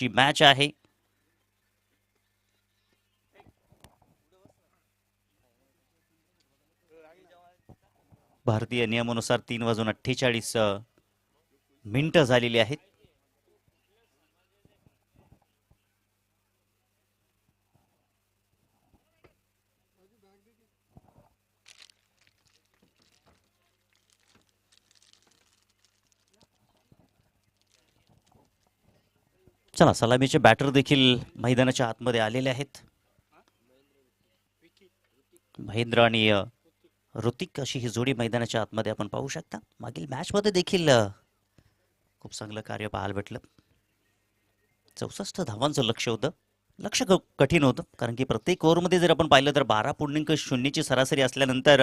ची मॅच आहे. भारतीय नियमानुसार 3:48 मिनिटं झालेली आहेत. चला, सलामीचे बॅटर देखील मैदानाच्या आतमध्ये आलेले आहेत. महेंद्र आणि ऋतिक अशी ही जोडी मैदानाच्या आतमध्ये आपण पाहू शकता. मागील मॅचमध्ये देखील खूप चांगलं कार्य पाहायला भेटलं. 64 धावांचं लक्ष होतं. लक्ष कठीण होतं, कारण की प्रत्येक ओव्हरमध्ये जर आपण पाहिलं तर 12.0ची सरासरी असल्यानंतर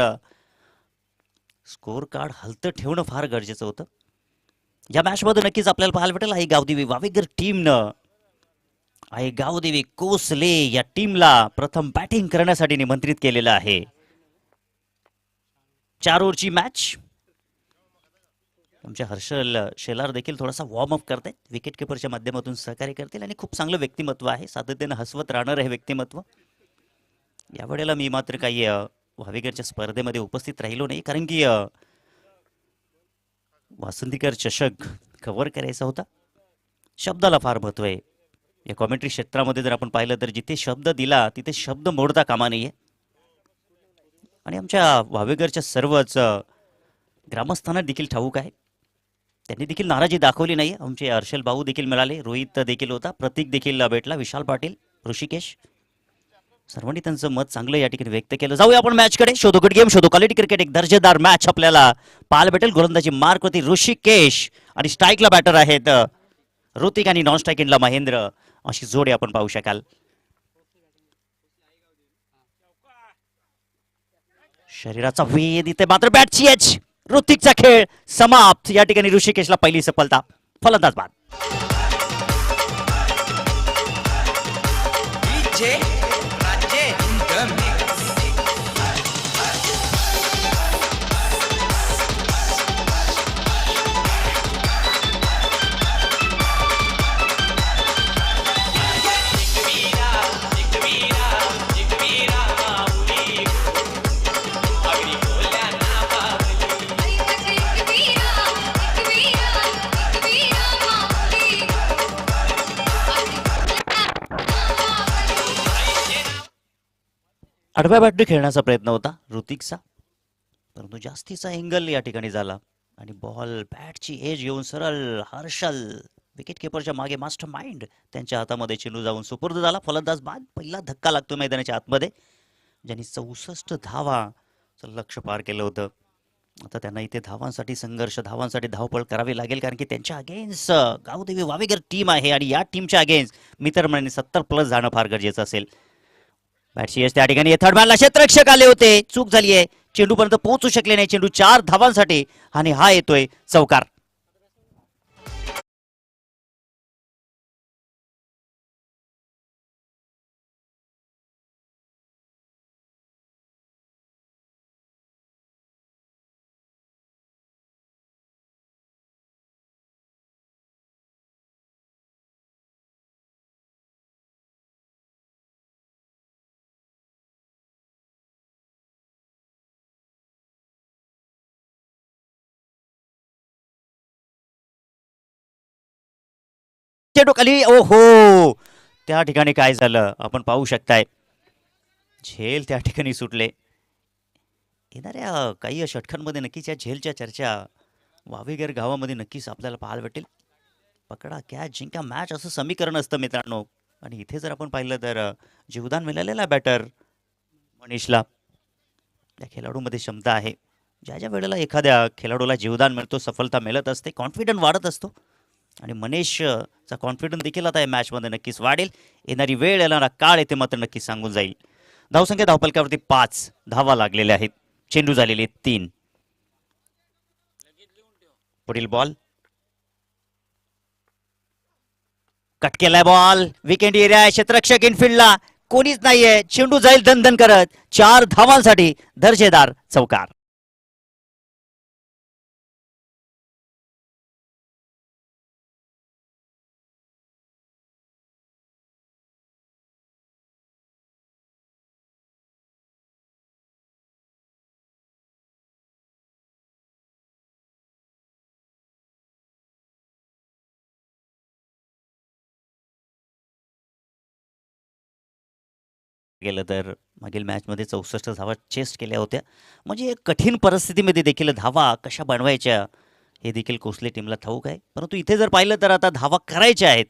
स्कोअर कार्ड हलतं ठेवणं फार गरजेचं होतं. या मॅचमध्ये नक्कीच आपल्याला पाहायला भेटेल आई गावदेवी वावेकर टीमनं आई गावदेवी कोसले या टीमला प्रथम बॅटिंग करण्यासाठी निमंत्रित केलेलं आहे. 4 ओव्हरची मॅच. आमचे हर्षल शेलार देखील थोडासा वॉर्म अप करतायत. विकेट किपरच्या माध्यमातून सहकार्य करतील आणि खूप चांगलं व्यक्तिमत्व आहे. सातत्यानं हसवत राहणार हे व्यक्तिमत्व. यावेळेला मी मात्र काही वावेकरच्या स्पर्धेमध्ये उपस्थित राहिलो नाही, कारण की वासंतीकर चषक कव्हर करायचा होता. शब्दाला फार महत्व आहे. या कॉमेंट्री क्षेत्रामध्ये जर आपण पाहिलं तर जिथे शब्द दिला तिथे शब्द मोडता कामा नाहीये. आणि आमच्या वावेकरच्या सर्वच ग्रामस्थांना देखील ठाऊक आहे. त्यांनी देखील नाराजी दाखवली नाही. आमचे हर्षल भाऊ देखील मिळाले, रोहित देखील होता, प्रतीक देखील भेटला, विशाल पाटील, ऋषिकेश, सर्वांनी त्यांचं मत चांगलं या ठिकाणी व्यक्त केलं. जाऊया आपण मॅचकडे. शोधू गुड गेम, शोधू क्वालिटी क्रिकेट. एक दर्जेदार मॅच आपल्याला पाहायला भेटेल. गोलंदाजी मार्कवरती ऋषिकेश आणि स्ट्राईकला बॅटर आहेत ऋतिक आणि नॉन स्ट्राईक इनला महेंद्र. अशी जोडी आपण पाहू शकाल. शरीराचा वेध इथे मात्र बॅटची एच. ऋतिकचा खेळ समाप्त. या ठिकाणी ऋषिकेशला पहिली सफलता. फलंदाज बाद. आडव्या बॅटने खेळण्याचा प्रयत्न होता ऋतिकचा, परंतु जास्तीचा एंगल या ठिकाणी झाला आणि बॉल बॅटची एज घेऊन सरळ हर्षल विकेट किपरच्या मागे मास्टर माइंड त्यांच्या हातामध्ये चेंडू जाऊन सुपूर्द झाला. फलंदाज बाद. पहिला धक्का लागतो मैदानाच्या आतमध्ये, ज्यांनी 64 धावाचं लक्ष पार केलं होतं. आता त्यांना इथे धावांसाठी संघर्ष, धावांसाठी धावपळ करावी लागेल, कारण की त्यांच्या अगेन्स्ट गावदेवी वावेकर टीम आहे आणि या टीमच्या अगेन्स्ट मी तर म्हणेन 70+ जाणं फार गरजेचं असेल. बॅटशी त्या ठिकाणी थर्ड मॅनला क्षेत्ररक्षक आले होते, चूक झाली आहे, चेंडूपर्यंत पोहोचू शकले नाही. चेंडू 4 धावांसाठी आणि हा येतोय चौकार. चेंडू खाली. ओहो, त्या ठिकाणी काय झालं आपण पाहू शकताय. झेल त्या ठिकाणी सुटले. येणाऱ्या काही षटकांमध्ये नक्कीच या झेलच्या चर्चा वावेघर गावामध्ये नक्कीच आपल्याला पाहायला भेटेल. पकडा कॅच जिंका मॅच असं समीकरण असतं मित्रांनो. आणि इथे जर आपण पाहिलं तर जीवदान मिळालेला बॅटर मनीषला. त्या खेळाडूमध्ये क्षमता आहे. ज्या ज्या वेळेला एखाद्या खेळाडूला जीवदान मिळतो, सफलता मिळत असते, कॉन्फिडन्स वाढत असतो. आणि मनीषचा कॉन्फिडन्स देखील आता या मॅचमध्ये नक्कीच वाढेल. येणारी वेळ, येणारा काळ येथे मात्र नक्कीच सांगून जाईल. धावसंख्या धावपलकावरती 5 धावा लागलेल्या आहेत. चेंडू झालेले 3. पुढील बॉल कट केलाय. बॉल विकेट एरिया, क्षेत्ररक्षक इनफिल्डला कोणीच नाहीये. चेंडू जाईल धन करत. 4 धावांसाठी दर्जेदार चौकार. गेलं तर मागील मॅचमध्ये 64 धावा चेस्ट केल्या होत्या. म्हणजे कठीण परिस्थितीमध्ये देखील धावा कशा बनवायच्या हे देखील कोसले टीमला ठाऊक आहे. परंतु इथे जर पाहिलं तर आता धावा करायच्या आहेत.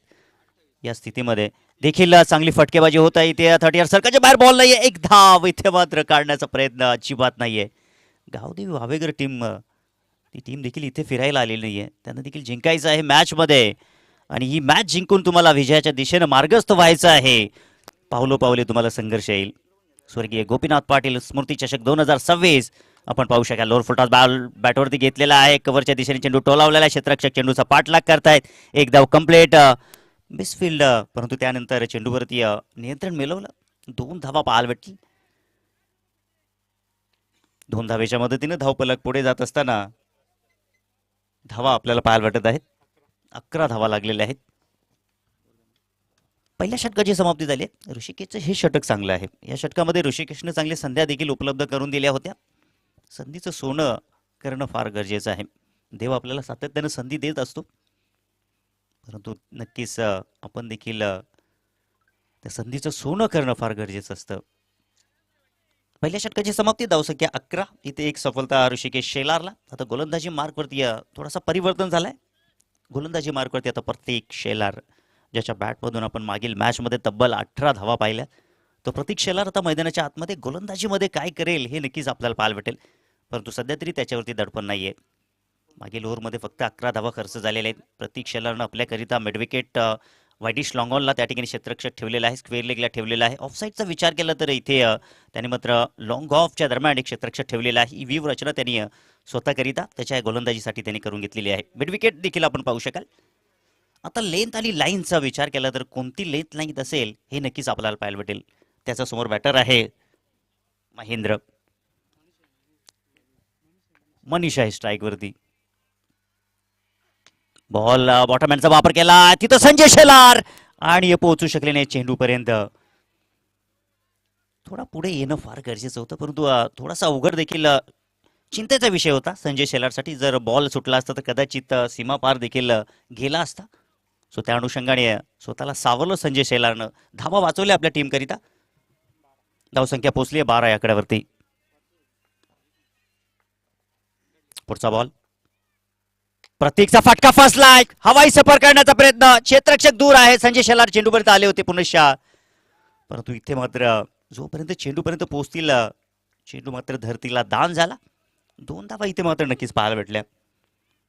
या स्थितीमध्ये देखील चांगली फटकेबाजी होत आहे. इथे 30 सर्कलच्या बाहेर बॉल नाहीये. एक धाव इथे मात्र काढण्याचा प्रयत्न अजिबात नाहीये. गावदेवी वावेगर टीम ती टीम देखील इथे फिरायला आलेली नाहीये. त्यांना देखील जिंकायचं आहे मॅचमध्ये आणि ही मॅच जिंकून तुम्हाला विजयाच्या दिशेनं मार्गस्थ व्हायचं आहे. पावलोपावले तुम्हाला संघर्ष येईल. स्वर्गीय गोपीनाथ पाटील स्मृती चषक 2026 आपण पाहू शकाल. लोअर फुलटॉस बॉल बॅटवरती घेतलेला आहे. कव्हरच्या दिशेने चेंडू टोलावलेला आहे. क्षेत्ररक्षक चेंडूचा पाठलाग करतायत. एक धाव कंप्लीट मिसफिल्ड, परंतु त्यानंतर चेंडूवरती नियंत्रण मिळवलं. 2 धावा पाहायला भेटली. 2 धावेच्या मदतीने धावपलक पुढे जात असताना धावा आपल्याला पाहायला भेटत आहेत. 11 धावा लागलेल्या आहेत. पहिल्या षटकाची समाप्ती झाली. ऋषिकेशचं हे षटक चांगलं आहे. या षटकामध्ये ऋषिकेशने चांगल्या संध्या देखील उपलब्ध करून दिल्या होत्या. संधीचं सोनं करणं फार गरजेचं आहे. देव आपल्याला सातत्यानं संधी देत असतो, परंतु नक्कीच आपण देखील त्या संधीचं सोनं करणं फार गरजेचं असतं. पहिल्या षटकाची समाप्ती. धावसंख्या 11. इथे एक सफलता ऋषिकेश शेलारला. आता गोलंदाजी मार्कवरती थोडासा परिवर्तन झालाय. गोलंदाजी मार्कवरती आता प्रतीक शेलार, ज्याच्या बॅटमधून आपण मागील मॅचमध्ये तब्बल 18 धावा पाहिल्या, तो प्रतीक शेलार आता मैदानाच्या आतमध्ये गोलंदाजीमध्ये काय करेल हे नक्कीच आपल्याला पाहायला भेटेल. परंतु सध्या तरी त्याच्यावरती दडपण नाहीये. मागील ओव्हरमध्ये फक्त 11 धावा खर्च झालेल्या आहेत. प्रतीक शेलारनं आपल्याकरिता मिडविकेट वायडिश लॉंगॉनला त्या ठिकाणी क्षेत्ररक्षक ठेवलेला आहे. स्क्वेअर लेगला ठेवलेला आहे. ऑफसाईडचा विचार केला तर इथे त्याने मात्र लॉंग ऑफच्या दरम्यान एक क्षेत्ररक्षक ठेवलेला आहे. ही व्यूव रचना त्यांनी स्वतःकरिता त्याच्या गोलंदाजीसाठी त्यांनी करून घेतलेली आहे. मिडविकेट देखील आपण पाहू शकाल. आता लेंथ आणि लाईनचा विचार केला तर कोणती लेंथ लाईन असेल हे नक्कीच आपल्याला पाहायला भेटेल. त्याच्या समोर बॅटर आहे महेंद्र. मनीष आहे स्ट्राईकवरती. बॉल बॉटमॅनचा वापर केला. तिथं संजय शेलार आणि पोहोचू शकले नाही चेंडूपर्यंत. थोडा पुढे येणं फार गरजेचं होतं, परंतु थोडासा अवघड देखील चिंतेचा विषय होता संजय शेलारसाठी. जर बॉल सुटला असता तर कदाचित सीमा पार देखील गेला असता. सो त्या अनुषंगाने स्वतःला सावरलं संजय शेलारनं. धावा वाचवल्या आपल्या टीमकरिता. धावसंख्या पोहोचली 12 या आकड्यावरती. पुढचा बॉल. प्रतीकचा फटका फसलाय. हवाई सफर करण्याचा प्रयत्न. क्षेत्ररक्षक दूर आहे. संजय शेलार चेंडूपर्यंत आले होते पुनश्च, परंतु इथे मात्र जोपर्यंत चेंडूपर्यंत पोहोचतील चेंडू मात्र धरतीला दान झाला. 2 धावा इथे मात्र नक्कीच पाहायला भेटल्या.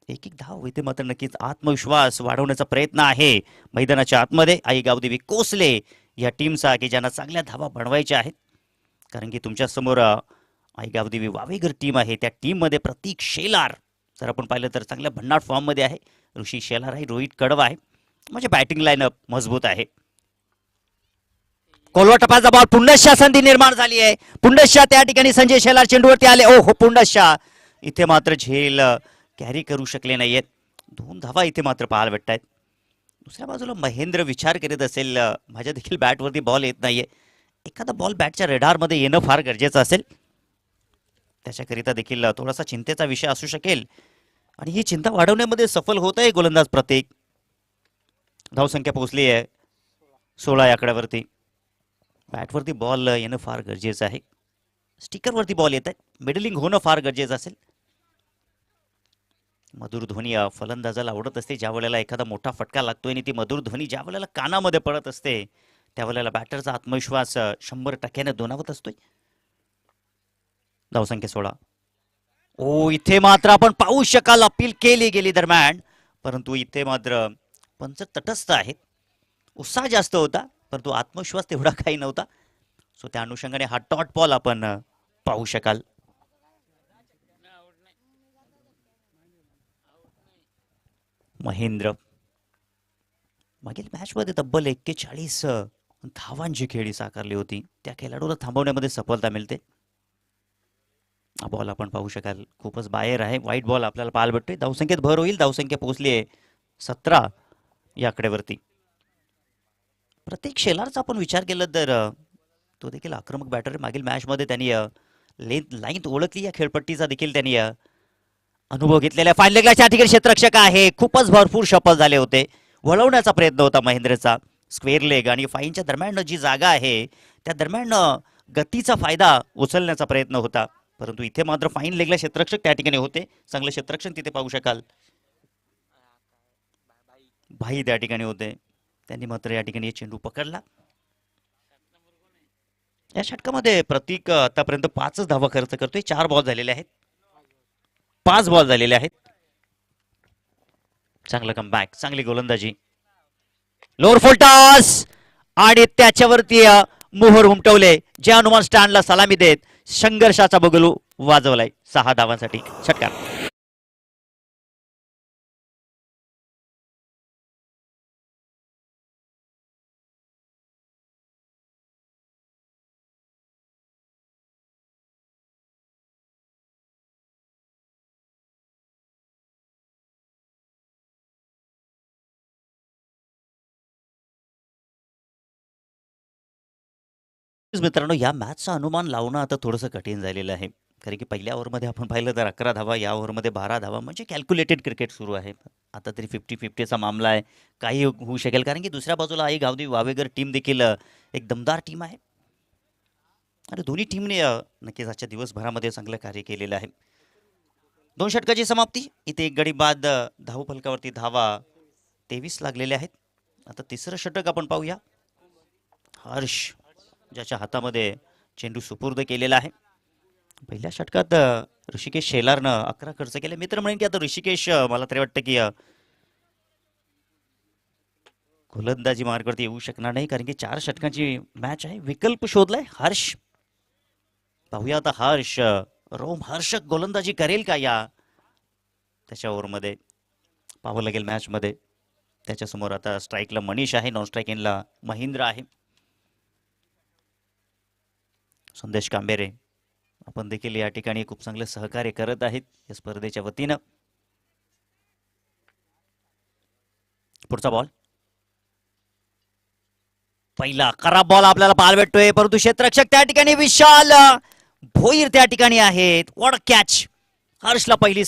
एक धाव इथे मात्र नक्कीच आत्मविश्वास वाढवण्याचा प्रयत्न आहे मैदानाच्या आतमध्ये आई गावदेवी कोसले या टीमचा, की ज्यांना चांगल्या धावा बनवायच्या आहेत. कारण की तुमच्या समोर आई गावदेवी वावेगर टीम आहे. त्या टीममध्ये प्रतीक शेलार जर आपण पाहिलं तर चांगल्या भन्नाट फॉर्ममध्ये आहे. ऋषी शेलार आहे. रोहित कडवा आहे. म्हणजे बॅटिंग लाईनअप मजबूत आहे. कोलवा टपाचा बॉल. पुंडशा संधी निर्माण झाली आहे. पुंडशा त्या ठिकाणी संजय शेलार चेंडूवरती आले. ओ हो पुंडशा इथे मात्र झेल कॅरी करू शकले नाहीयेत. 2 धावा इथे मात्र पाहायला भेटत आहेत. दुसऱ्या बाजूला महेंद्र विचार करीत असेल माझ्या देखील बॅटवरती बॉल येत नाहीये. एखादा बॉल बॅटच्या रेडारमध्ये येणं फार गरजेचं असेल. त्याच्याकरिता देखील थोडासा चिंतेचा विषय असू शकेल आणि ही चिंता वाढवण्यामध्ये सफल होत आहे गोलंदाज प्रतीक. धावसंख्या पोहोचली आहे 16 या आकड्यावरती. बॅटवरती बॉल येणं फार गरजेचं आहे. स्टिकरवरती बॉल येत आहे. मिडलिंग होणं फार गरजेचं असेल. मधुर ध्वनी फलंदाजाला आवडत असते. ज्या वेळेला एखादा मोठा फटका लागतोय आणि ती मधुर ध्वनी ज्या वेळेला कानामध्ये पडत असते त्यावेळेला बॅटरचा आत्मविश्वास 100% दुणावत असतोय. धावसंख्या 16. ओ इथे मात्र आपण पाहू शकाल अपील केली गेली दरम्यान, परंतु इथे मात्र पंच तटस्थ आहेत. उत्साह जास्त होता परंतु आत्मविश्वास तेवढा काही नव्हता. सो त्या अनुषंगाने हा डॉट बॉल आपण पाहू शकाल. महेंद्र मागील मॅचमध्ये तब्बल 41 धावांची खेळी साकारली होती. त्या खेळाडूला थांबवण्यामध्ये सफलता मिळते. हा बॉल आपण पाहू शकाल खूपच बाहेर आहे. व्हाईट बॉल आपल्याला पाहायला भेटतोय. धावसंख्येत भर होईल. धावसंख्या पोहोचली आहे 17 या आकड्यावरती. प्रत्येक शेलारचा आपण विचार केला तर तो देखील आक्रमक बॅटर आहे. मागील मॅचमध्ये त्यांनी लेंथ लाईन ओळखली. या खेळपट्टीचा देखील त्यांनी अनुभव घेतलेला. फाईन लेगला त्या ठिकाणी क्षेत्ररक्षक आहे. खूपच भरपूर शपथ झाले होते. वळवण्याचा प्रयत्न होता महेंद्रचा. स्क्वेअर लेग आणि फाईनच्या दरम्यान जी जागा आहे त्या दरम्यान गतीचा फायदा उचलण्याचा प्रयत्न होता, परंतु इथे मात्र फाईन लेगला क्षेत्ररक्षक त्या ठिकाणी होते. चांगलं क्षेत्ररक्षण तिथे पाहू शकाल. भाई त्या ठिकाणी होते, त्यांनी मात्र या ठिकाणी चेंडू पकडला. या षटकामध्ये प्रतीक आतापर्यंत 5च धावा खर्च करतोय. 4 बॉल झालेले आहेत, 5 बॉल झालेले आहेत. चांगलं कमबॅक, चांगली गोलंदाजी, लोअर फुल टॉस आणि त्याच्यावरती मोहर उमटवले. जे हनुमान स्टँडला सलामी देत संघर्षाचा बगलू वाजवलाय. 6 धावांसाठी षटकार. मित्रांनो, या मॅचचा अनुमान लावणं आता थोडंसं कठीण झालेलं आहे, कारण की पहिल्या ओव्हरमध्ये आपण पाहिलं तर 11 धावा, या ओव्हरमध्ये 12 धावा, म्हणजे कॅल्क्युलेटेड क्रिकेट सुरू आहे. आता तरी 50-50चा मामला आहे, काही होऊ शकेल, कारण की दुसऱ्या बाजूला आई गावदेवी वावेगर टीम देखील एक दमदार टीम आहे आणि दोन्ही टीमने नक्कीच आजच्या दिवसभरामध्ये चांगलं कार्य केलेलं आहे. 2 षटकाची समाप्ती. इथे एक गडी बाद, धावफलकावरती धावा 23 लागलेले आहेत. आता तिसरं षटक आपण पाहूया. हर्ष ज्याच्या हातामध्ये चेंडू सुपूर्द केलेला आहे. पहिल्या षटकात ऋषिकेश शेलारनं 11 खर्च केले. मित्र म्हणेन की आता ऋषिकेश मला तरी वाटतं की गोलंदाजी मार्गावरती येऊ शकणार नाही, कारण की 4 षटकांची मॅच आहे. विकल्प शोधलाय हर्ष. पाहूया आता हर्ष रोमहर्षक गोलंदाजी करेल का या त्याच्या ओव्हरमध्ये, पाहावं लागेल मॅचमध्ये. त्याच्यासमोर आता स्ट्राईकला मनीष आहे, नॉन स्ट्राईक इनला महेंद्र आहे. संदेश कांबेरे आपण देखील या ठिकाणी खूप चांगले सहकार्य करत आहेत या स्पर्धेच्या वतीनं. पुढचा बॉल, पहिला खराब बॉल आपल्याला पाहायला भेटतोय, परंतु क्षेत्ररक्षक त्या ठिकाणी विशाल भोईर त्या ठिकाणी आहेत. What catch. हर्षला पहिली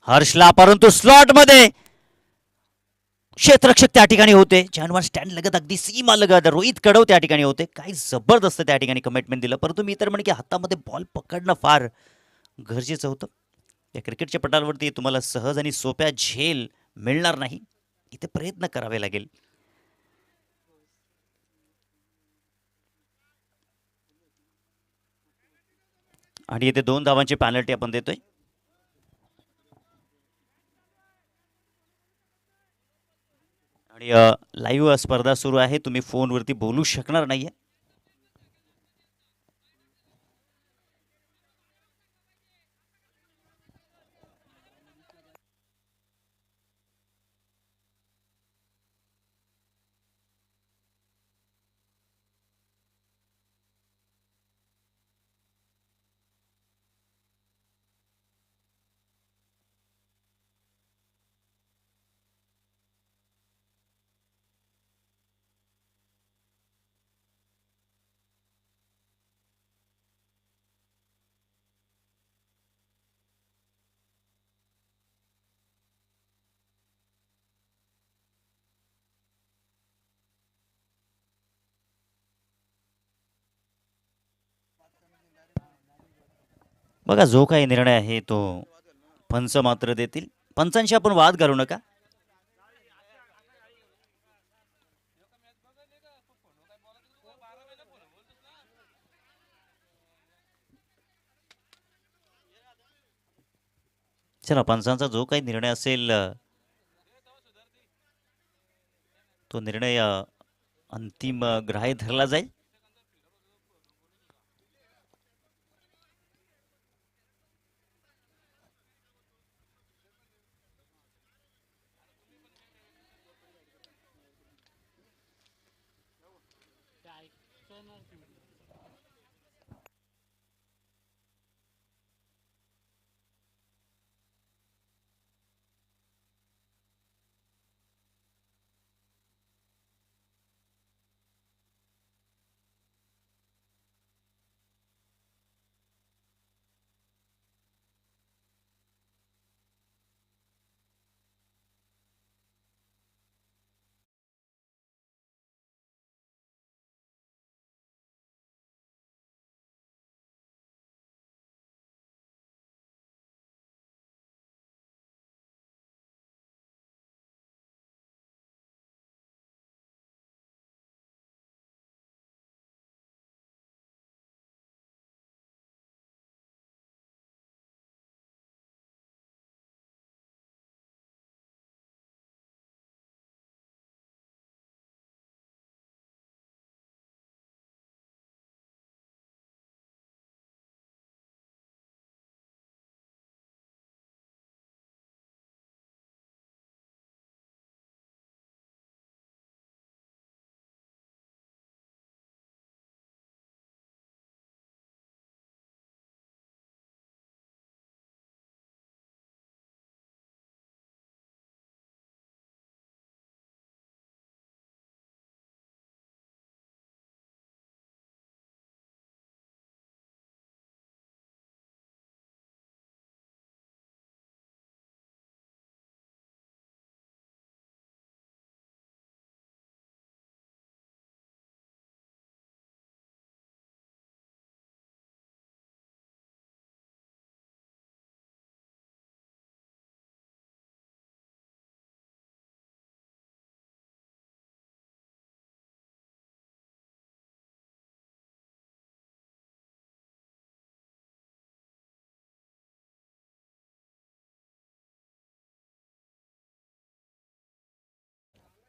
हर्षला, परंतु स्लॉट मध्ये क्षेत्ररक्षक त्या ठिकाणी होते. हनुमान स्टँड लगत अगदी सीमा लगत रोहित कडव त्या ठिकाणी होते. काय जबरदस्त त्या ठिकाणी कमिटमेंट दिलं, परंतु मी तर म्हणे की हातामध्ये बॉल पकडणं फार गरजेचं होतं. या क्रिकेटच्या पटावरती तुम्हाला सहज आणि सोप्या झेल मिळणार नाही, इथे प्रयत्न करावे लागेल. आणि इथे 2 धावांची पॅनल्टी आपण देतोय. आणि लाईव्ह स्पर्धा सुरू आहे, तुम्ही फोनवरती बोलू शकणार नाहीये. बघा जो काही निर्णय आहे तो पंच मात्र देतील. पंचांशी आपण वाद घालू नका. चला पंचांचा जो काही निर्णय असेल तो निर्णय अंतिम ग्राह्य धरला जाईल.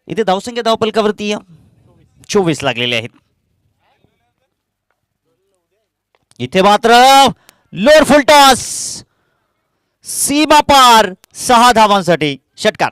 इथे धावसंख्या धावपलकावरती 24 लागलेले आहेत. इथे मात्र लोअर फुलटॉस सीमा पार 6 धावांसाठी षटकार.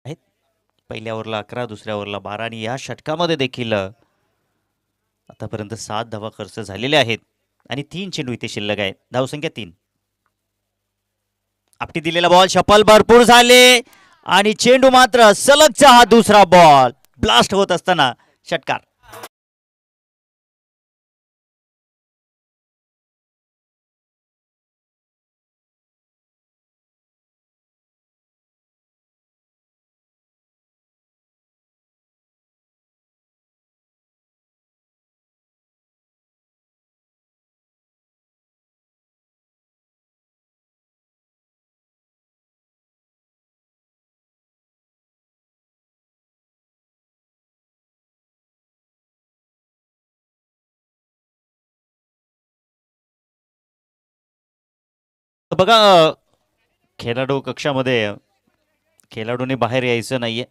आहेत पहिल्या ओव्हरला 11, दुसऱ्या ओव्हरला 12 आणि या षटकामध्ये देखील आतापर्यंत 7 धावा खर्च झालेल्या आहेत आणि 3 चेंडू इथे शिल्लक आहेत. धावसंख्या 3. आपटी दिलेला बॉल शपल भरपूर झाले आणि चेंडू मात्र सलगचा हा दुसरा बॉल ब्लास्ट होत असताना षटकार. बघा खेळाडू कक्षामध्ये खेळाडूंनी बाहेर यायचं नाहीये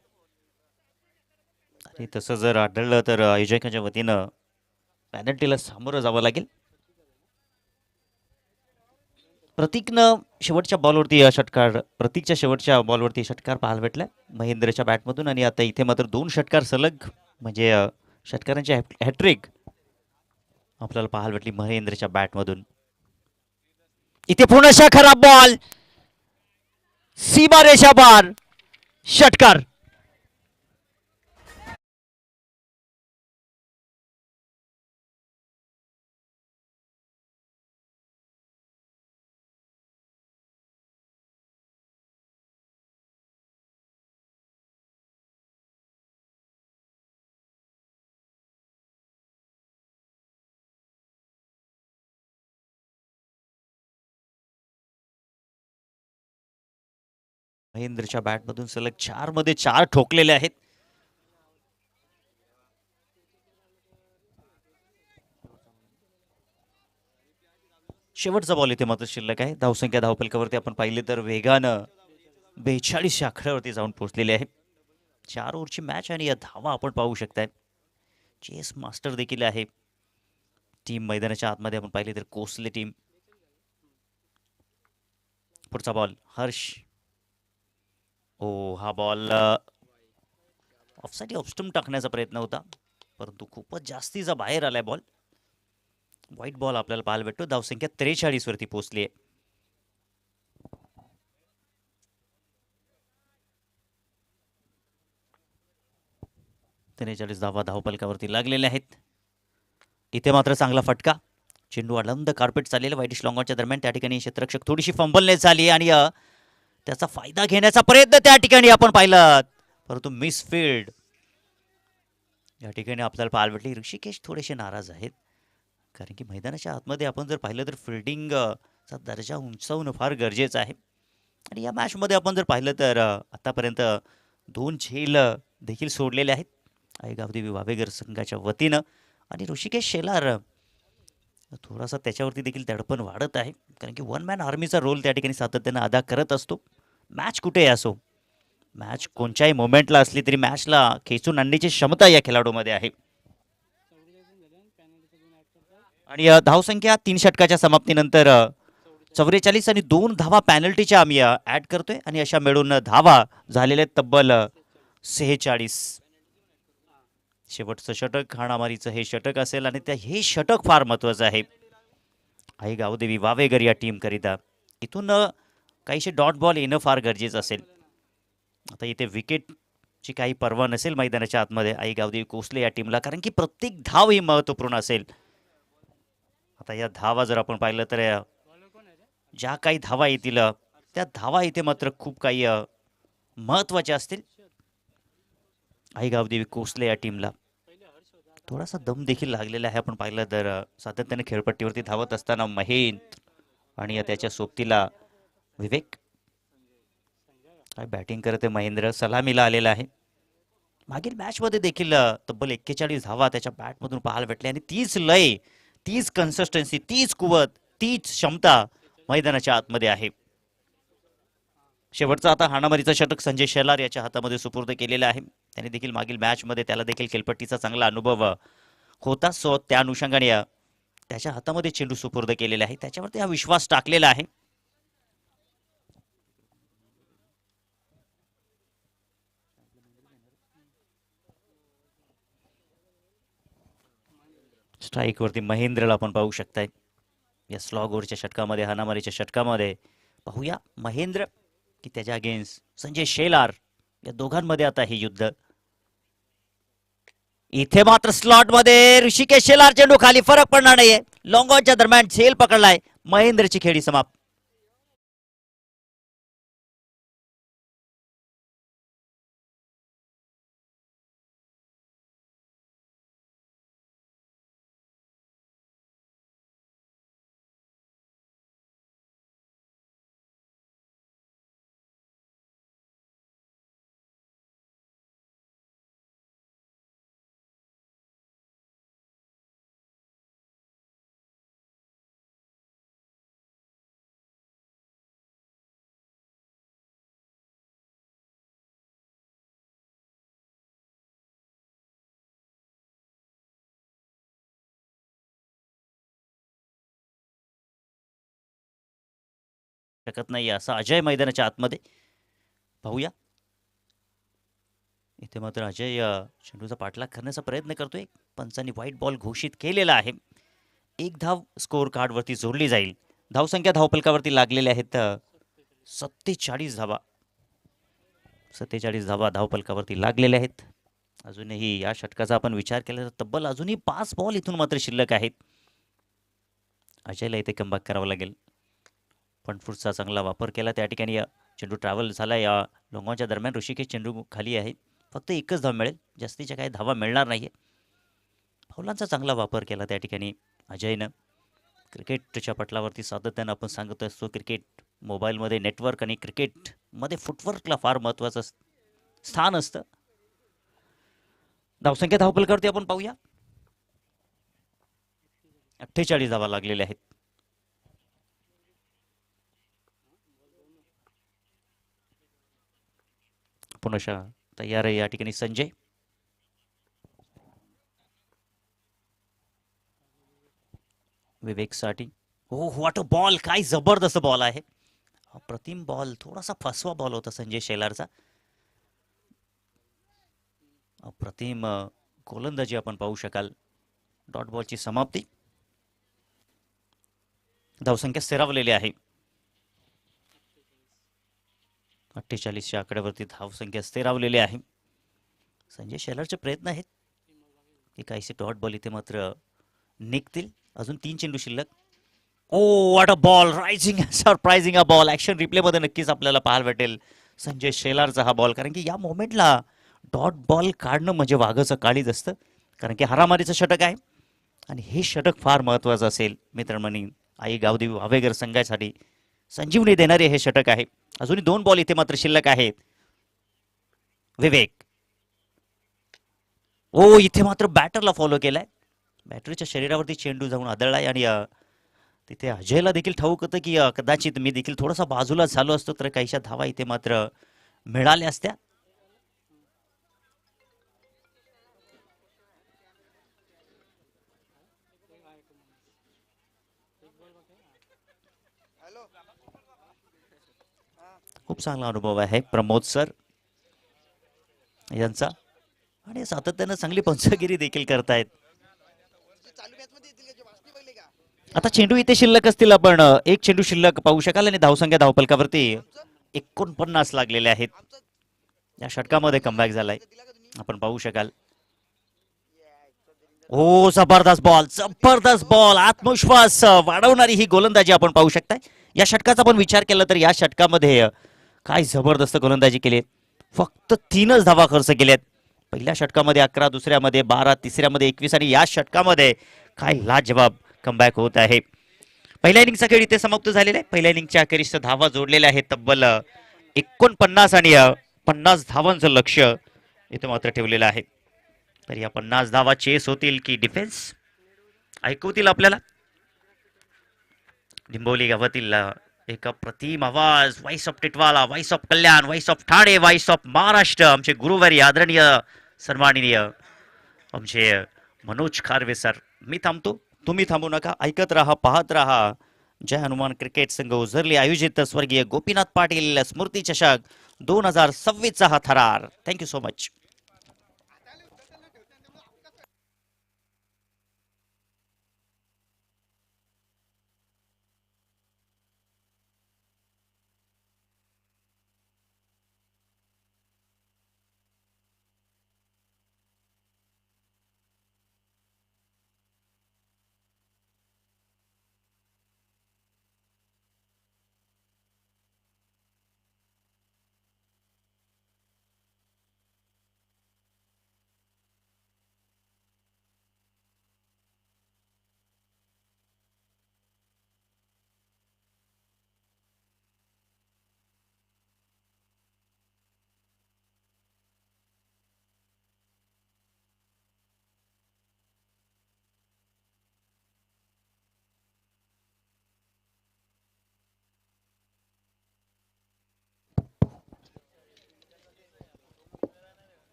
आणि तसं जर आढळलं तर आयोजकांच्या वतीनं पॅनल्टीला सामोरं जावं लागेल. प्रतीकनं शेवटच्या बॉलवरती षटकार प्रतीकच्या शेवटच्या बॉलवरती षटकार पाहायला भेटला महेंद्रच्या बॅटमधून आणि आता इथे मात्र 2 षटकार सलग म्हणजे षटकारांची हॅट्रिक आपल्याला पाहायला भेटली महेंद्रच्या बॅटमधून. इथे पुन्हा खराब बॉल सीमा रेषा पार षटकार. महेंद्रच्या बॅटमधून सलग 4 मध्ये 4 ठोकलेले आहेत. शेवटचा बॉल इथे मात्र शिल्लक आहे. धावसंख्या धावपलकावरती आपण पाहिले तर वेगानं 42 आकड्यावरती जाऊन पोहोचलेले आहे. 4 ओव्हरची मॅच आणि या धावा आपण पाहू शकताय. चेस मास्टर देखील आहे टीम मैदानाच्या आतमध्ये आपण पाहिले तर कोसले टीम. पुढचा बॉल हर्ष. ओ हा बॉल ऑफसाईड ऑफस्टंप टाकण्याचा प्रयत्न होता परंतु खूपच जास्तीचा बाहेर आलाय बॉल. व्हाईट बॉल आपल्याला पाहायला भेटतो. धावसंख्या 43 वरती पोहोचली आहे. धावा धावपलकावरती लागलेल्या आहेत. इथे मात्र चांगला फटका. चेंडू अडंद कार्पेट चाललेला वाईटिश लॉंगॉनच्या दरम्यान त्या ठिकाणी क्षेत्ररक्षक थोडीशी फंबलनेस झाली आणि त्याचा फायदा घेण्याचा प्रयत्न त्या ठिकाणी आपण पाहिलं परंतु मिसफील्ड. या ठिकाणी आपल्याला पाहायला भेटली ऋषिकेश थोडेसे नाराज आहेत कारण की मैदानाच्या आतमध्ये आपण जर पाहिलं तर फिल्डिंगचा दर्जा उंचावणं फार गरजेचं आहे आणि या मॅचमध्ये आपण जर पाहिलं तर आतापर्यंत 2 झेल देखील सोडलेले आहेत आईगावदेवी वावेगर संघाच्या वतीनं आणि ऋषिकेश शेलार थोडासा त्याच्यावरती देखील दडपण वाढत आहे कारण की वन मॅन आर्मीचा रोल त्या ठिकाणी सातत्यानं अदा करत असतो. मॅच कुठेही असो, मॅच कोणत्याही मोमेंटला असली तरी मॅचला खेचून आणण्याची क्षमता या खेळाडूमध्ये आहे. आणि धावसंख्या 3 षटकाच्या समाप्तीनंतर 44 आणि 2 धावा पॅनल्टीच्या आम्ही ॲड करतोय आणि अशा मिळून धावा झालेले तब्बल 46. शेवटचं षटक हाणामारीचं हे षटक असेल आणि हे षटक फार महत्त्वाचं आहे आई गावदेवी वावेगर या टीम करिता. इथून काहीशे डॉट बॉल येणं फार गरजेचं असेल. आता इथे विकेटची काही पर्वा नसेल मैदानाच्या आतमध्ये आई गावदेवी कोसले या टीमला कारण की प्रत्येक धाव ही महत्त्वपूर्ण असेल. आता या धावा जर आपण पाहिलं तर ज्या काही धावा येतील त्या धावा इथे मात्र खूप काही महत्त्वाच्या असतील आई गावदेवी कोसले या टीमला. थोडासा दम देखील लागलेला आहे आपण पाहिलं तर सातत्याने खेळपट्टीवरती धावत असताना महेंद्र आणि त्याच्या सोबतीला विवेक. काय बॅटिंग करते महेंद्र, सलामीला आलेला आहे. मागील मॅचमध्ये देखील तब्बल 41 धावा त्याच्या बॅटमधून पाहायला भेटले आणि तीच लय, तीच कन्सिस्टन्सी, तीच कुवत, तीच क्षमता मैदानाच्या आतमध्ये आहे. शेवटचा आता हाणामारीचा षटक संजय शेलार याच्या हातामध्ये सुपूर्द केलेला आहे. त्याने देखील मागील मॅचमध्ये त्याला देखील खेळपट्टीचा चांगला अनुभव होता सो त्या अनुषंगाने त्याच्या हातामध्ये चेंडू सुपूर्द केलेला आहे. त्याच्यावरती हा विश्वास टाकलेला आहे. स्ट्राईकवरती महेंद्रला आपण पाहू शकताय या स्लॉग ओव्हरच्या षटकामध्ये हाणामारीच्या षटकामध्ये. पाहूया महेंद्र की त्याच्या अगेन्स्ट संजय शेलार या दोघांमध्ये आता हे युद्ध. इथे मात्र स्लॉट मध्ये ऋषिकेश शेलार चेंडू खाली, फरक पडणार नाहीये. लॉंग ऑनच्या दरम्यान झेल पकडलाय. महेंद्रची खेळी समाप्त. शकत नाही असं अजय मैदानाच्या आतमध्ये पाहूया. इथे मात्र अजय चेंडूचा पाठलाग करण्याचा प्रयत्न करतोय. पंचांनी व्हाईट बॉल घोषित केलेला आहे. एक धाव स्कोअर कार्डवरती जोडली जाईल. धावसंख्या धावपलकावरती लागलेल्या आहेत 47 धावा. 47 धावा धावपलकावरती लागलेल्या आहेत. अजूनही या षटकाचा आपण विचार केला तर तब्बल अजूनही 5 बॉल इथून मात्र शिल्लक आहेत. अजयला इथे कमबॅक करावं लागेल. पण पुढचा चांगला वापर केला त्या ठिकाणी. चेंडू ट्रॅव्हल झाला या लोंगाच्या दरम्यान. ऋषिकेश चेंडू खाली आहे. फक्त एकच धाव मिळेल, जास्तीच्या काही धावा मिळणार नाहीये. फौलांचा चांगला वापर केला त्या ठिकाणी अजयनं. क्रिकेटच्या पटलावरती सातत्यानं आपण सांगत असतो, क्रिकेट मोबाईलमध्ये नेटवर्क आणि क्रिकेटमध्ये फुटवर्कला फार महत्त्वाचं स्थान असतं. धावसंख्या धावपलकावरती आपण पाहूया. 48 धावा लागलेल्या आहेत. पुनशा तयार आहे या ठिकाणी संजय. विवेकसाठी हो व्हॉट अ बॉल. काय जबरदस्त बॉल आहे. अप्रतिम बॉल. थोडासा फसवा बॉल होता संजय शेलारचा. अप्रतिम गोलंदाजी आपण पाहू शकाल. डॉट बॉलची समाप्ती. धावसंख्या स्थिरावलेली आहे. 48च्या आकड्यावरती धावसंख्या स्थिरावलेली आहे. संजय शेलारचे प्रयत्न आहेत की काहीसे डॉट बॉल इथे मात्र निघतील. अजून 3 चेंडू शिल्लक. Oh what a ball. Rising surprising a ball. Action रिप्लेमध्ये नक्कीच आपल्याला पाहायला भेटेल संजय शेलारचा हा बॉल. कारण की या मोमेंटला डॉट बॉल काढणं म्हणजे वाघाचं काळीज असतं. कारण की हारामारीचं षटक आहे आणि हे षटक फार महत्त्वाचं असेल मित्रमंडळी. आई गावदेवी वावेगर संघासाठी संजीवनी देणारे हे षटक आहे. अजूनही 2 बॉल इथे मात्र शिल्लक आहेत. विवेक. ओ इथे मात्र बॅटरला फॉलो केलाय. बॅटरीच्या शरीरावरती चेंडू जाऊन आदळलाय आणि तिथे अजयला देखील ठाऊक होतं की कदाचित मी देखील थोडासा बाजूला झालो असतो तर काहीशा धावा इथे मात्र मिळाल्या असत्या. खूप चांगला अनुभव आहे प्रमोद सर यांचा आणि सातत्यानं चांगली पंचगिरी देखील करतायत. आता चेंडू इथे शिल्लक असतील. आपण एक चेंडू शिल्लक पाहू शकाल आणि धावसंख्या धावपलकावरती 49 लागलेले आहेत. या षटकामध्ये कमबॅक झालाय आपण पाहू शकाल. हो जबरदस्त बॉल. जबरदस्त बॉल. आत्मविश्वास वाढवणारी ही गोलंदाजी आपण पाहू शकताय. या षटकाचा आपण विचार केला तर या षटकामध्ये काय जबरदस्त गोलंदाजी केली. फक्त 3च धावा खर्च केल्यात. पहिल्या षटकामध्ये 11, दुसऱ्यामध्ये 12, तिसऱ्यामध्ये 21 आणि या षटकामध्ये काय लाजवाब कमबॅक होत आहे. पहिल्या इनिंगचा खेळ इथे समाप्त झालेला आहे. पहिल्या इनिंगच्या अखेरीस धावा जोडलेल्या आहेत तब्बल 49 आणि 50 धावांचं लक्ष इथे मात्र ठेवलेलं आहे. तर या 50 धावा चेस होतील की डिफेन्स ऐकवतील आपल्याला. लिंबोली गावातील एक अप्रतिम आवाज. Voice of Titwala, voice of Kalyan, voice of Thane, voice of Maharashtra. आमचे गुरुवारी आदरणीय सन्माननीय आमचे मनोज खारवे सर. मी थांबतो, तुम्ही थांबू नका. ऐकत राहा, पाहत राहा. जय हनुमान क्रिकेट संघ उझरली आयोजित स्वर्गीय गोपीनाथ पाटील स्मृती चषक 2026 हा थरार. Thank you so much.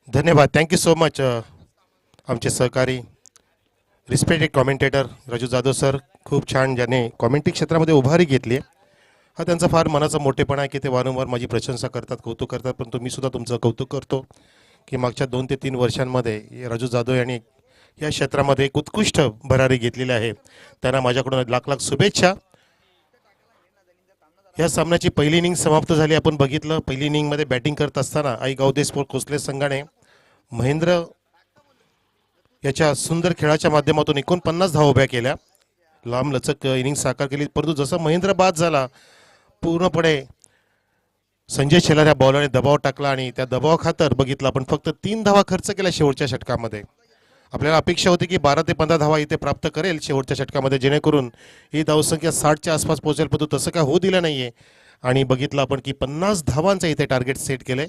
धन्यवाद. Thank you so much. आमचे सहकारी respected commentator Raju Jadhav sir, खूप छान ज्याने कॉमेंट्री क्षेत्रामध्ये उभारी घेतली आहे. हा त्यांचा फार मनाचा मोठेपणा आहे की ते वारंवार माझी प्रशंसा करतात, कौतुक करतात. पण मी सुद्धा तुमचं कौतुक करतो की मागच्या 2 ते 3 वर्षांमध्ये राजू जाधव यांनी या क्षेत्रामध्ये एक उत्कृष्ट भरारी घेतलेली आहे. त्यांना माझ्याकडून लाख लाख शुभेच्छा. या सामन्याची पहिली इनिंग समाप्त झाली. आपण बघितलं पहिली इनिंगमध्ये बॅटिंग करत असताना आई गावदे स्पोर्ट कोसले संघाने महेंद्र याच्या सुंदर खेळाच्या माध्यमातून 49 धावा उभ्या केल्या, लांब लचक इनिंग साकार केली. परंतु जसा महेंद्र बाद झाला, पूर्णपणे संजय शेलार या बॉलरने दबाव टाकला आणि त्या दबावाखातर बघितलं आपण फक्त 3 धावा खर्च केल्या शेवटच्या षटकामध्ये. आपल्याला अपेक्षा होती की 12 ते 15 धावा इथे प्राप्त करेल शेवटच्या षटकामध्ये, जेणेकरून ही धावसंख्या 60च्या आसपास पोहोचेल. परंतु तसं काय होऊ दिलं नाहीये आणि बघितलं आपण की 50 धावांचं इथे टार्गेट सेट केलंय.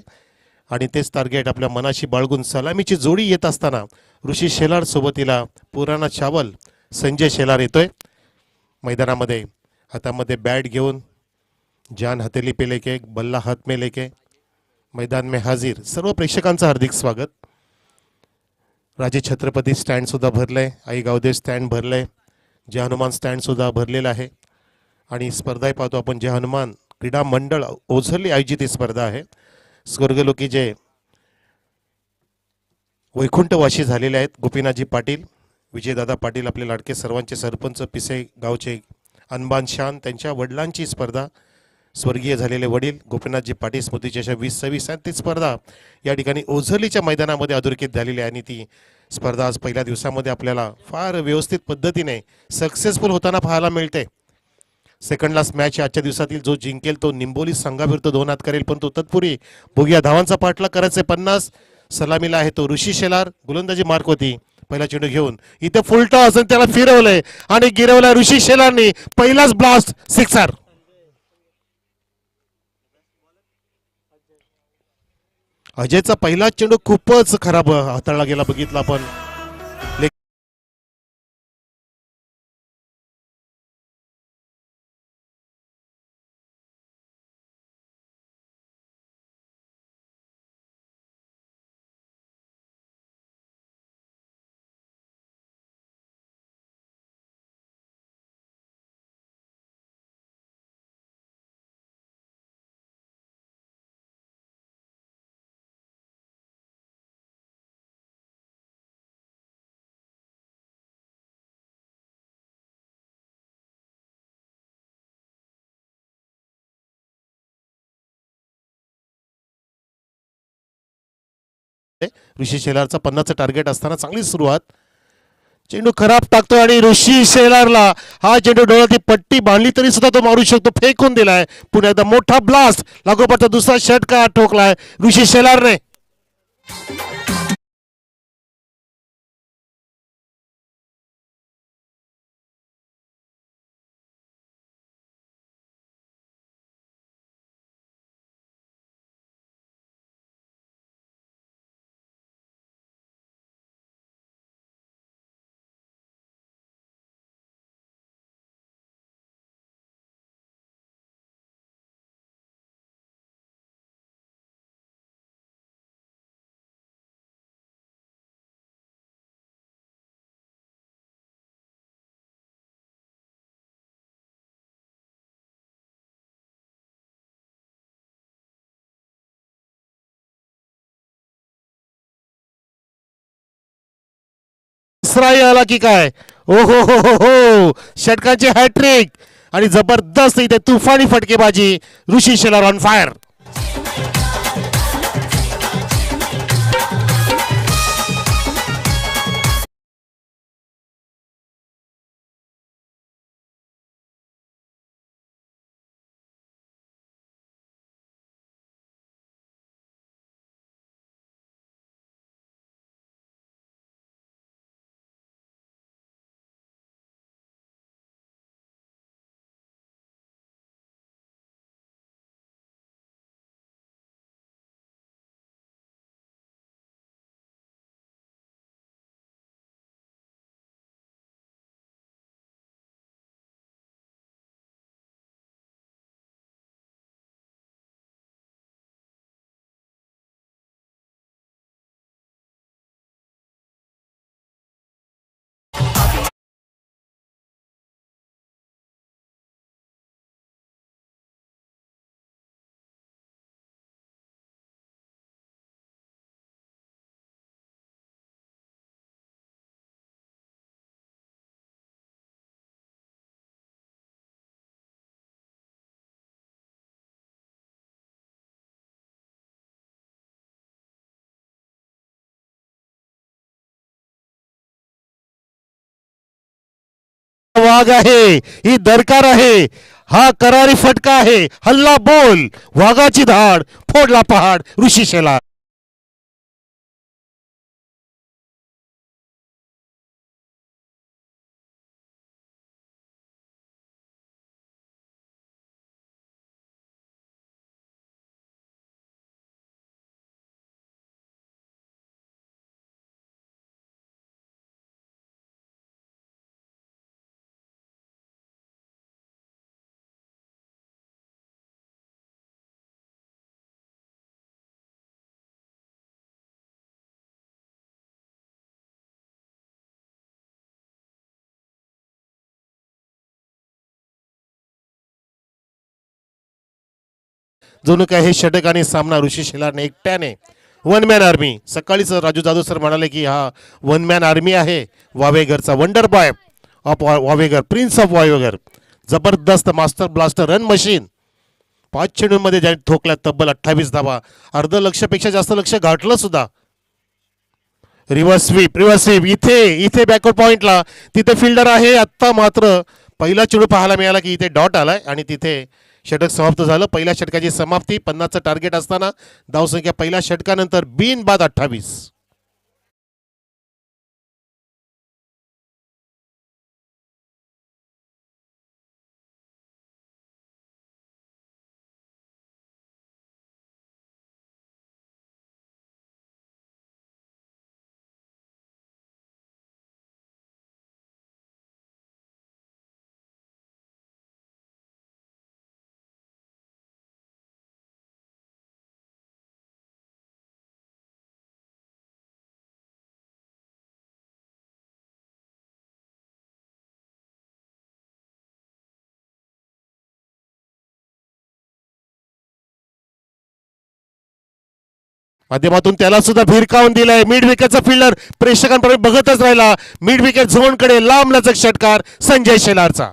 आणि तेच टार्गेट आपल्या मनाशी बाळगून सलामीची जोडी येत असताना ऋषी शेलार सोबतीला पुराणा चावल संजय शेलार येतोय मैदानामध्ये. हातामध्ये बॅट घेऊन जान हथेली पे लेके बल्ला हात में लेके मैदान में हाजीर सर्व प्रेक्षकांचं हार्दिक स्वागत. राजे छत्रपती स्टँड सुद्धा भरलंय, आई गावदे स्टँड भरलंय, जय हनुमान स्टँड सुद्धा भरलेलं आहे. आणि स्पर्धाही पाहतो आपण, जय हनुमान क्रीडा मंडळ ओझरली आयोजित ही स्पर्धा आहे. स्वर्गलोकी जे वैकुंठवासी झालेले आहेत गोपीनाथजी पाटील, विजयदादा पाटील, आपले लाडके सर्वांचे सरपंच पिसे गावचे अनबान शान, त्यांच्या वडिलांची स्पर्धा, स्वर्गीय झालेले वडील गोपीनाथजी पाटील स्मृतीच्या 2026 आणि ती स्पर्धा या ठिकाणी ओझरलीच्या मैदानामध्ये अधोरेखित झालेली आहे. आणि ती स्पर्धा आज पहिल्या दिवसामध्ये आपल्याला फार व्यवस्थित पद्धतीने सक्सेसफुल होताना पाहायला मिळते. सेकंड लास्ट मॅच आजच्या दिवसातील जो जिंकेल तो निंबोली संघाविरुद्ध 2 हात करेल. पण तो तत्पूर्वी बघूया धावांचा पाठलाग करायचे 50. सलामीला आहे तो ऋषी शेलार, गोलंदाजी मार्क होती. पहिला चेंडू घेऊन इथे फुल टॉस आणि त्याला फिरवलंय आणि गिरवलं ऋषी शेलारनी. पहिलाच ब्लास्ट सिक्सर. अजयचा पहिला चेंडू खूपच खराब हाताळला गेला, बघितला आपण. ऋषी शेलारचा 50चं टार्गेट असताना चांगली सुरुवात. चेंडू खराब टाकतो आणि ऋषी शेलारला हा चेंडू डोळ्यात पट्टी बांधली तरी सुद्धा तो मारू शकतो, फेकून दिलाय. पुन्हा एकदा मोठा ब्लास्ट, लागोपाठचा दुसरा षटकार ठोकलाय ऋषी शेलारने. तिसरा आला की काय, ओ हो, षटकांची हॅट्रिक आणि जबरदस्त इथे तुफानी फटकेबाजी. ऋषी शेलार ऑन फायर. वाघ आहे, ही दरकार आहे, हा करारी फटका आहे, हल्ला बोल, वाघाची धाड, फोडला पहाड ऋषी शेलार. जणू काय हे षटक आणि सामना ऋषी शेलारने एकट्याने वन मॅन आर्मी. सकाळीच राजू जाधव सर म्हणाले की हा वन मॅन आर्मी आहे. वावेगरचा wonder boy of Vavegar, prince of Vavegar, जबरदस्त मास्टर ब्लास्टर रन मशीन. 5 चेंडूंमध्ये ज्याने ठोकल्या तब्बल 28 धावा, अर्ध लक्षपेक्षा जास्त लक्ष गाठलं सुद्धा. रिव्हर्स स्वीप, रिव्हर्स स्वीप, इथे इथे बॅकवर्ड पॉइंटला तिथे फिल्डर आहे. आत्ता मात्र पहिला चेंडू पाहायला मिळाला की इथे डॉट आलाय आणि तिथे षटक समाप्त झालं. पहिल्या षटकाची समाप्ती. 50चं टार्गेट असताना धावसंख्या पहिल्या षटकानंतर बिनबाद 28. माध्यमातून त्याला सुद्धा भिरकावून दिलाय. मिड विकेटचा फिल्डर प्रेक्षकांपर्यंत बघतच राहिला. मिड विकेट झोनकडे लांब लचक षटकार संजय शेलारचा.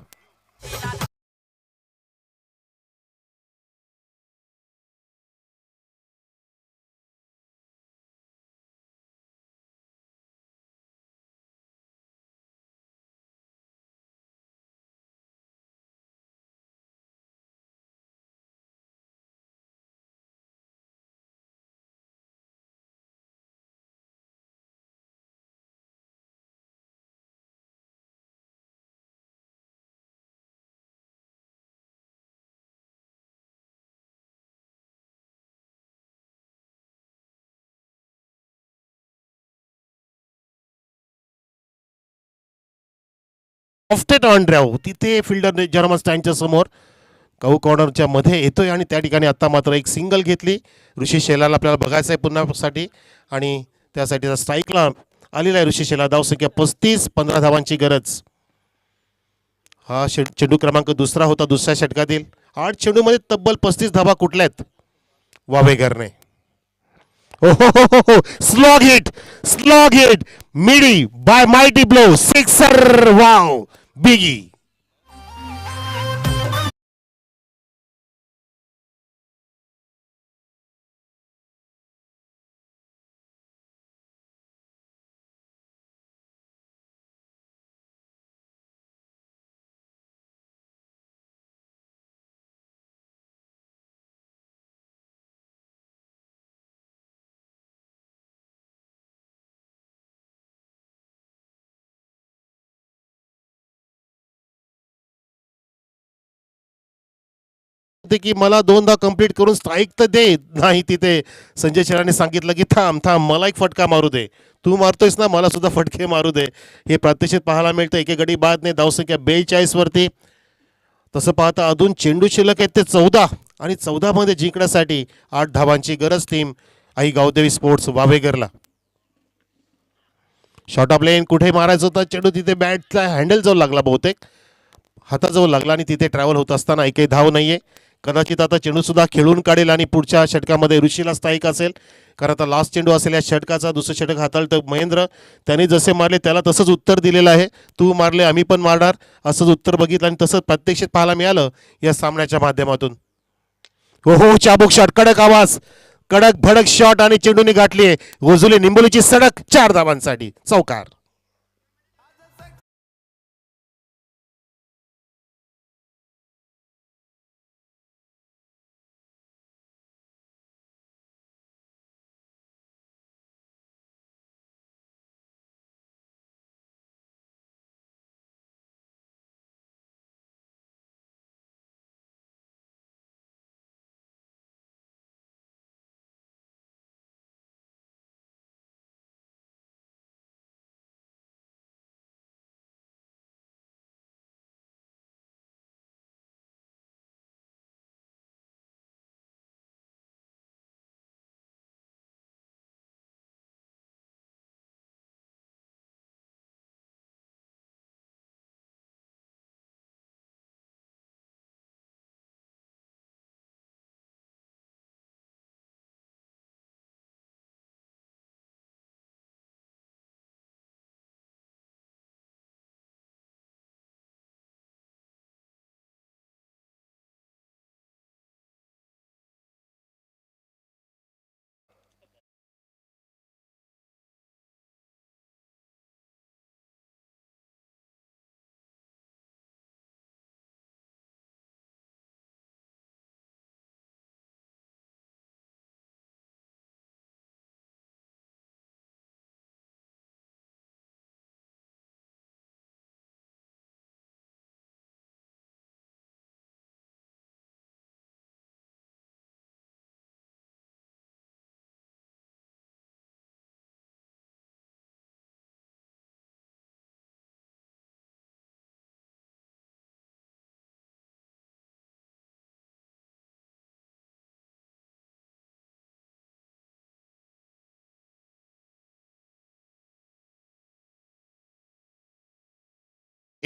ऑफ्टेट ऑन ड्राईव्ह तिथे फिल्डर जर्मन स्टँडच्या समोर कऊ कॉर्नरच्या मध्ये येतोय आणि त्या ठिकाणी आता मात्र एक सिंगल घेतली. ऋषी शेलारला आपल्याला बघायचं आहे पुन्हा साठी आणि त्यासाठी स्ट्राईकला आलेला आहे ऋषी शेलार. धावसंख्या 35, 15 धावांची गरज. हा चेंडू क्रमांक दुसरा होता दुसऱ्या षटकातील. 8 चेंडूमध्ये तब्बल 35 धावा कुठल्यात वावेगरने. हो, स्लॉग हिट, स्लॉग हिट, मिडी by mighty blow, sixer, wow, biggie. की मला 2दा कंप्लीट करून स्ट्राईक तर दे. नाही, तिथे संजय शेलारने सांगितलं की थांब थांब, मला एक फटका मारू दे. तू मारतोयस ना, मला सुद्धा फटके मारू दे. हे प्रात्यक्षिक पाहायला मिळतं. एके गडी बाद ने धावसंख्या 42 वरती. तसं पाहता अजून चेंडू शिल्लक आहेत ते 14 आणि 14 मध्ये जिंकण्यासाठी 8 धावांची गरज टीम आई गावदेवी स्पोर्ट्स वावेगरला. शॉर्ट ऑफ लेन कुठे मारायचं होतं चेंडू, तिथे बॅटला हँडल जवळ लागला, बहुतेक हाताजवळ लागला आणि तिथे ट्रॅव्हल होत असताना एकही धाव नाहीये. कदाचित आता चेंडू सुद्धा खेळून काढेल आणि पुढच्या षटकामध्ये ऋषीला स्थायिक असेल, कारण आता लास्ट चेंडू असेल या षटकाचा. दुसरं षटक हाताळतं महेंद्र. त्याने जसे मारले त्याला तसंच उत्तर दिलेलं आहे. तू मारले आम्ही पण मारणार असंच उत्तर बघितलं आणि तसंच प्रत्यक्षात पाहायला मिळालं या सामन्याच्या माध्यमातून. हो, चाबूक शॉट, कडक आवाज, कडक भडक शॉट आणि चेंडूने गाठली गोजुले निंबोलीची सडक 4 धावांसाठी चौकार.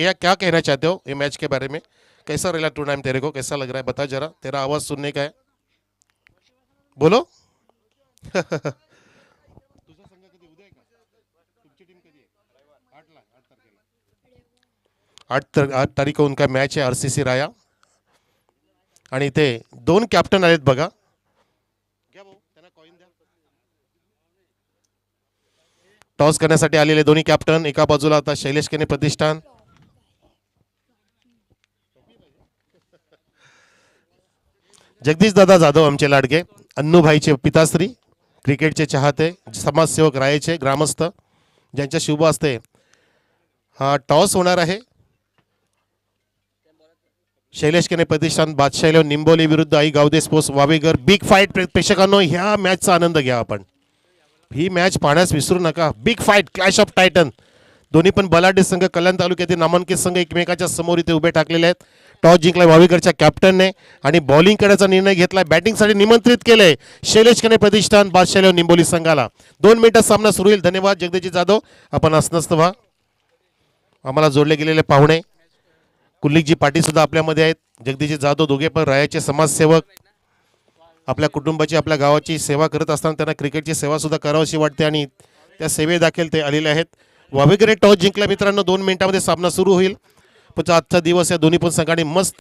या क्या कहना चाहते हो ये मैच के बारे में? कैसा रहा टूर्नामेंट तेरे को, कैसा लग रहा है बता जरा, तेरा आवाज सुनने का है, बोलो. 8 तारीख को उनका मैच आहे RCC राया. आणि इथे 2 कॅप्टन आलेत बघा. टॉस करण्यासाठी आलेले दोन्ही कॅप्टन. एका बाजूला आता शैलेश केने प्रतिष्ठान, जगदीश दादा जाधव आमचे लाडके, अन्नूभाईचे पिताश्री, क्रिकेटचे चाहते, समाजसेवक रायचे ग्रामस्थ, ज्यांच्या शुभ असते हा टॉस होणार आहे. शैलेश केने प्रतिष्ठान बादशाह निंबोली विरुद्ध आई गावदे स्पोर्ट्स वावेघर. बिग फाईट प्रेक्षकांनो, ह्या मॅचचा आनंद घ्या आपण. ही मॅच पाहण्यास विसरू नका. Big fight, clash of Titan. दोन्ही पण बलाढ्य संघ, कल्याण तालुक्यातील नामांकित संघ एकमेकाच्या समोर इथे उभे टाकलेले आहेत. टॉस जिंकलाय वावेघरच्या कॅप्टनने आणि बॉलिंग करण्याचा निर्णय घेतलाय. बॅटिंगसाठी निमंत्रित केलंय शैलेश केने प्रतिष्ठान बादशाह निंबोली संघाला. 2 मिनिटात सामना सुरू होईल. धन्यवाद जगदीश जाधव, आपण असनस्त व्हा. आम्हाला जोडले गेलेले पाहुणे कुल्लिकजी पाटील सुद्धा आपल्यामध्ये आहेत. जगदीश जाधव दोघे पण रायाचे समाजसेवक, आपल्या कुटुंबाची आपल्या गावाची सेवा करत असताना त्यांना क्रिकेटची सेवा सुद्धा करावीशी वाटते आणि त्या सेवेदाखल ते आलेले आहेत. वावेघर टॉस जिंकला मित्रांनो. 2 मिनिटांमध्ये सामना सुरू होईल. पण आजचा दिवस या दोन्ही पण संघाने मस्त